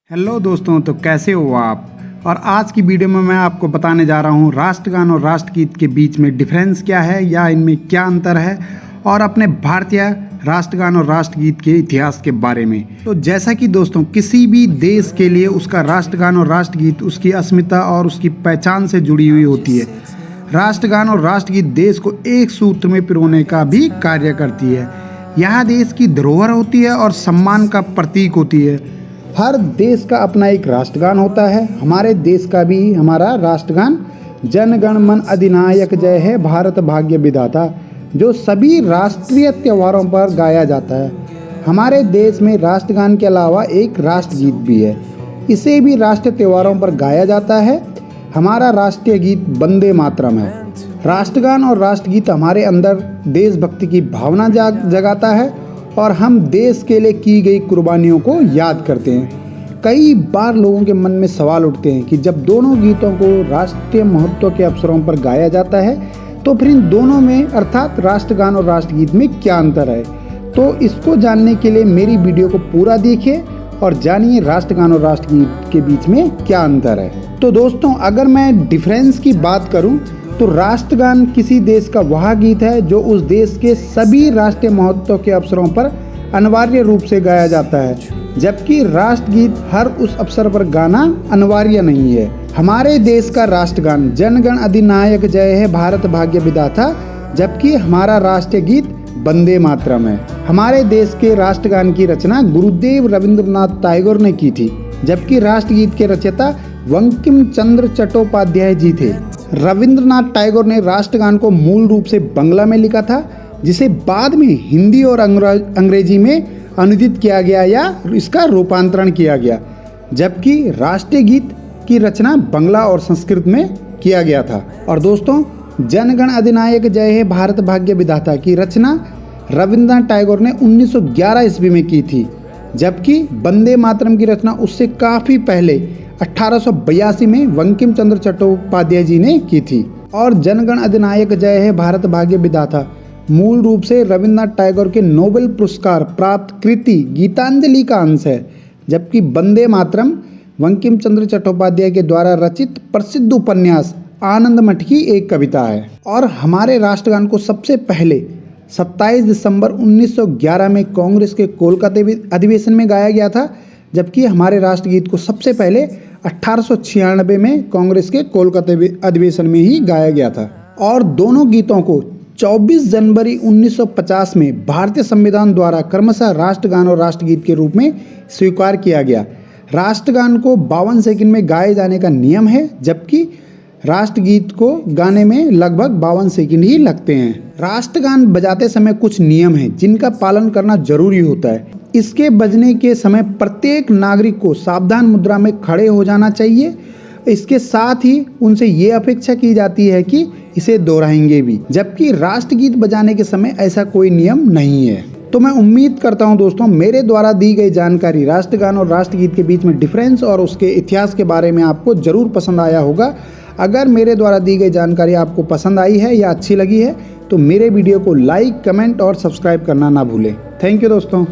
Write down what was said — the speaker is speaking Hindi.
हेलो दोस्तों, तो कैसे हो आप। और आज की वीडियो में मैं आपको बताने जा रहा हूँ राष्ट्रगान और राष्ट्रगीत के बीच में डिफरेंस क्या है या इनमें क्या अंतर है, और अपने भारतीय राष्ट्रगान और राष्ट्रगीत के इतिहास के बारे में। तो जैसा कि दोस्तों, किसी भी देश के लिए उसका राष्ट्रगान और राष्ट्रगीत उसकी अस्मिता और उसकी पहचान से जुड़ी हुई होती है। राष्ट्रगान और राष्ट्रगीत देश को एक सूत्र में पिरोने का भी कार्य करती है। यह देश की धरोहर होती है और सम्मान का प्रतीक होती है। हर देश का अपना एक राष्ट्रगान होता है। हमारे देश का भी हमारा राष्ट्रगान जन गण मन अधिनायक जय हे भारत भाग्य विधाता, जो सभी राष्ट्रीय त्योहारों पर गाया जाता है। हमारे देश में राष्ट्रगान के अलावा एक राष्ट्रगीत भी है, इसे भी राष्ट्रीय त्योहारों पर गाया जाता है। हमारा राष्ट्रीय गीत वंदे मातरम है। राष्ट्रगान और राष्ट्रगीत हमारे अंदर देशभक्ति की भावना जगाता है और हम देश के लिए की गई कुर्बानियों को याद करते हैं। कई बार लोगों के मन में सवाल उठते हैं कि जब दोनों गीतों को राष्ट्रीय महत्व के अवसरों पर गाया जाता है तो फिर इन दोनों में अर्थात राष्ट्रगान और राष्ट्रगीत में क्या अंतर है। तो इसको जानने के लिए मेरी वीडियो को पूरा देखिए और जानिए राष्ट्रगान और राष्ट्रगीत के बीच में क्या अंतर है। तो दोस्तों, अगर मैं डिफरेंस की बात करूं तो राष्ट्रगान किसी देश का वह गीत है जो उस देश के सभी राष्ट्रीय महत्व के अवसरों पर अनिवार्य रूप से गाया जाता है, जबकि राष्ट्रगीत हर उस अवसर पर गाना अनिवार्य नहीं है। हमारे देश का राष्ट्रगान जन गण अधिनायक जय हे भारत भाग्य विधाता, जबकि हमारा राष्ट्रीय गीत वंदे मातरम है। हमारे देश के राष्ट्रगान की रचना गुरुदेव रविंद्रनाथ टैगोर ने की थी, जबकि राष्ट्रगीत के रचयिता बंकिम चंद्र चट्टोपाध्याय जी थे। रविंद्रनाथ टैगोर ने राष्ट्रगान को मूल रूप से बांग्ला में लिखा था, जिसे बाद में हिंदी और अंग्रेजी में अनुदित किया गया या इसका रूपांतरण किया गया, जबकि राष्ट्रीय गीत की रचना बांग्ला और संस्कृत में किया गया था। और दोस्तों, जनगण अधिनायक जय हे भारत भाग्य विधाता की रचना रविंद्रनाथ टैगोर ने 1911 ईस्वी में की थी, जबकि वंदे मातरम की रचना उससे काफ़ी पहले 1882 में बंकिम चंद्र चट्टोपाध्याय जी ने की थी। और जनगण अधिनायक जय हे भारत भाग्य विधाता मूल रूप से रविंद्रनाथ टैगोर के नोबेल पुरस्कार प्राप्त कृति गीतांजलि का अंश है, जबकि वंदे मातरम बंकिम चंद्र चट्टोपाध्याय के द्वारा रचित प्रसिद्ध उपन्यास आनंद मठ की एक कविता है। और हमारे राष्ट्रगान को सबसे पहले 27 दिसंबर 1911 में कांग्रेस के कोलकाता अधिवेशन में गाया गया था, जबकि हमारे राष्ट्रगीत को सबसे पहले 1896 में कांग्रेस के कोलकाता अधिवेशन में ही गाया गया था। और दोनों गीतों को 24 जनवरी 1950 में भारतीय संविधान द्वारा क्रमशः राष्ट्रगान और राष्ट्रगीत के रूप में स्वीकार किया गया। राष्ट्रगान को 52 सेकंड में गाए जाने का नियम है, जबकि राष्ट्रगीत को गाने में लगभग 52 सेकंड ही लगते हैं। राष्ट्रगान बजाते समय कुछ नियम हैं जिनका पालन करना जरूरी होता है। इसके बजने के समय प्रत्येक नागरिक को सावधान मुद्रा में खड़े हो जाना चाहिए। इसके साथ ही उनसे ये अपेक्षा की जाती है कि इसे दोहराएंगे भी, जबकि राष्ट्रगीत बजाने के समय ऐसा कोई नियम नहीं है। तो मैं उम्मीद करता हूं दोस्तों, मेरे द्वारा दी गई जानकारी राष्ट्रगान और राष्ट्रगीत के बीच में डिफरेंस और उसके इतिहास के बारे में आपको ज़रूर पसंद आया होगा। अगर मेरे द्वारा दी गई जानकारी आपको पसंद आई है या अच्छी लगी है तो मेरे वीडियो को लाइक, कमेंट और सब्सक्राइब करना ना भूलें। थैंक यू दोस्तों।